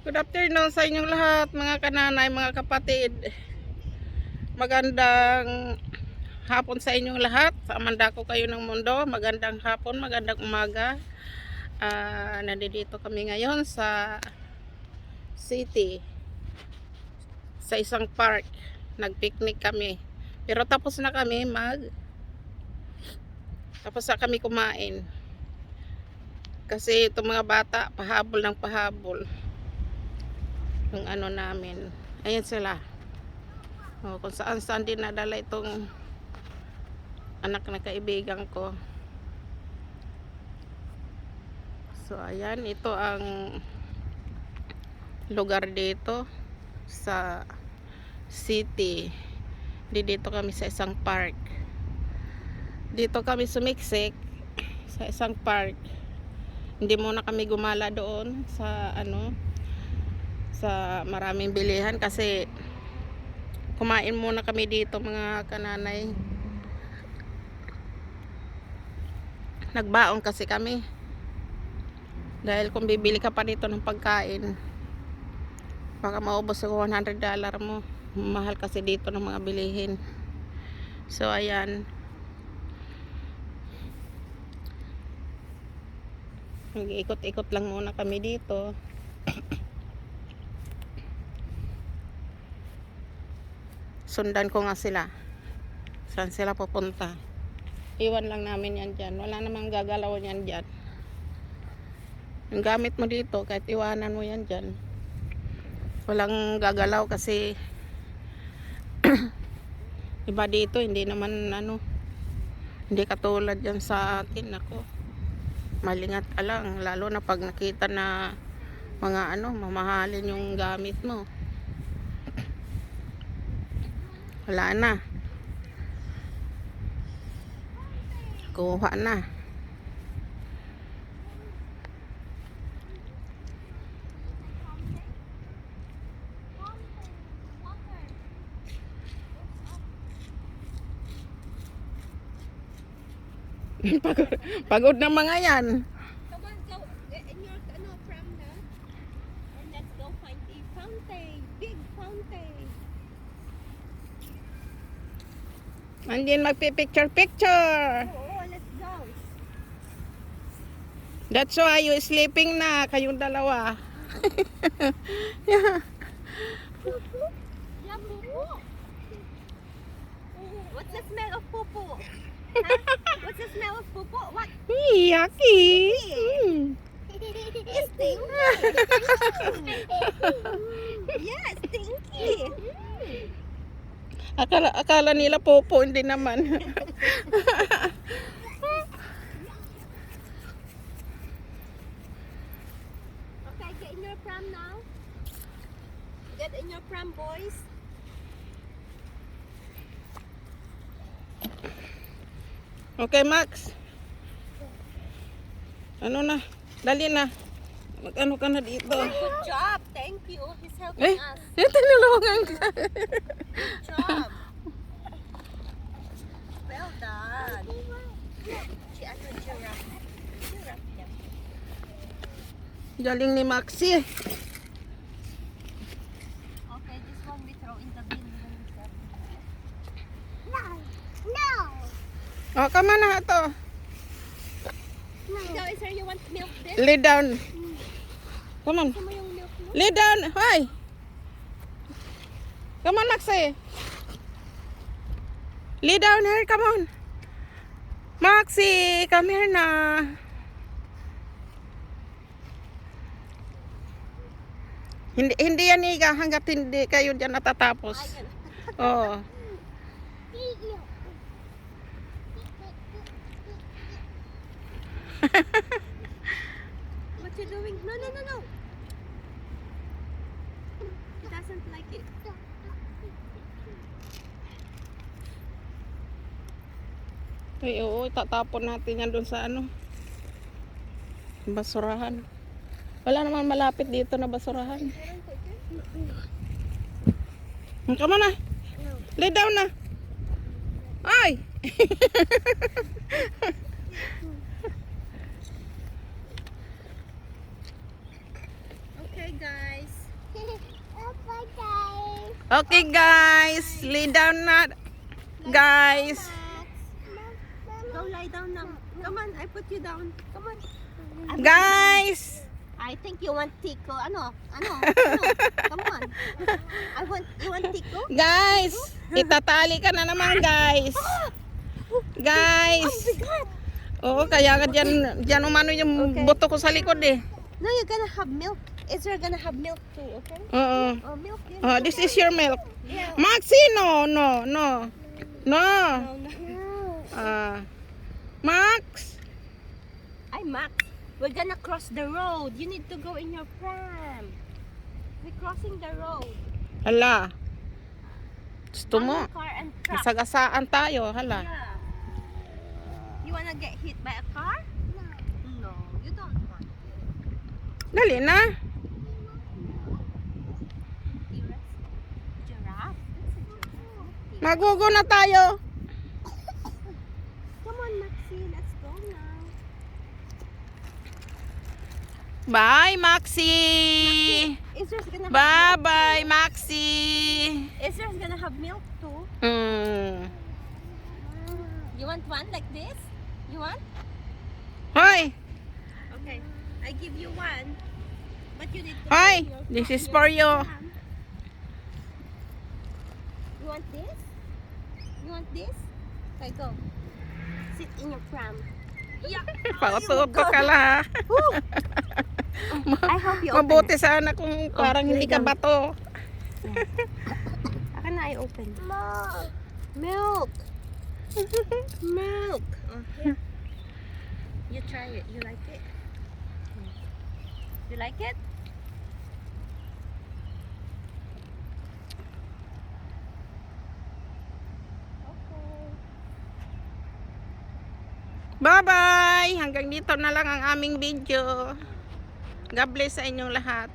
Good afternoon sa inyong lahat, mga kananay, mga kapatid. Magandang hapon sa inyong lahat. Sa amanda ko kayo ng mundo. Magandang hapon, magandang umaga. Nandito kami ngayon sa city. Sa isang park. Nag-picnic kami. Pero tapos na kami kumain. Kasi itong mga bata, pahabol ng pahabol. Yung ano namin. Ayan sila. Kung saan din nadala itong anak na kaibigan ko. So ayan, ito ang lugar dito sa city. Dito kami sa isang park. Dito kami sumiksik sa isang park. Hindi muna kami gumala doon sa sa maraming bilihan kasi kumain muna kami dito, mga kananay. Nagbaon kasi kami dahil kung bibili ka pa dito ng pagkain baka maubos yung $100 mo. Mahal kasi dito ng mga bilihin. So ayan, nag-ikot-ikot lang muna kami dito. Sundan ko nga sila saan sila pupunta. Iwan lang namin yan dyan. Wala namang gagalaw yan dyan. Yung gamit mo dito, kahit iwanan mo yan dyan, walang gagalaw kasi iba dito, hindi naman hindi katulad yan sa atin. Ako, malingat ka lang, lalo na pag nakita na mga mamahalin yung gamit mo. Wala na, kuha na. Pagod na mga yan. Come on, go in your pram now. And let's go find a fountain. Big fountain. Andyan magpipicture-picture. Oh, let's go. That's why you sleeping na, kayong dalawa. Yeah. Yeah, Pupu. What's the smell of Pupu? Huh? What's the smell of Pupu? What? Yucky. It's stinky. Yeah, stinky. Akala nila popo, hindi naman. Okay, get in your pram now. Get in your pram, boys. Okay, Max. Ano na? Dali na. Mag-ano ka na dito. Good job. Thank you. He's helping us. Tinulungan ka. Good job. Well done. Giraffe. Yeah. Galing ni Maxi. Okay, this one we throw in the bin. No. Oh, come on na ito. Ikaw, sir, you want milk this? Lay down. Come on. Gusto mo yung milk mo? Lay down. Hi. Come on, Maxi. Lay down here. Come on. Maxi, come here na. Hindi yan iga hanggat hindi kayo dyan natatapos. Oh. What you doing? No. He doesn't like it. Ay, oo, tatapon natin yan doon sa basurahan. Wala naman malapit dito na basurahan. Come on na. Lay down na. Ay! Okay, guys. Okay guys, lay down na. Guys. Go lie down now. Come on, I put you down. Come on. Guys. I think you want tickle. Ano? Come on. You want tickle? Guys. Itatali ka na naman guys. Guys. Oo, kaya ka dyan umano yung Okay. buto ko sa likod eh. No, you're gonna have milk. Israel gonna have milk too, okay? Oo. Oh, milk. Yes. Oh, this is your milk. Yeah. Maxi, no. No. Max. Ay, Max. We're gonna cross the road. You need to go in your pram. We're crossing the road. Hala. Gusto mo? Ano, car and truck. Masagasaan tayo, hala. Yeah. You wanna get hit by a car? No, you don't want to. Dali na. Giraffe? That's a giraffe. Magugo na tayo. Come on, Maxie. Let's go now. Bye, Maxi. Israel's gonna have Bye-bye, Maxi. Israel's gonna have milk too. You want one like this? You want? Hoy, Okay. I give you one. But you need to hoy. put your This is your for you. pram. You want this? You want this? Okay, go. Sit in your pram. Yeah. Pauto-uto ka la. I hope you open Mabuti it. sana kung parang lay hindi ka down. bato. How can I open? Milk. Milk. Oh, here. You try it. You like it? You like it? Okay. Bye-bye. Hanggang dito na lang ang aming video. God bless sa inyong lahat.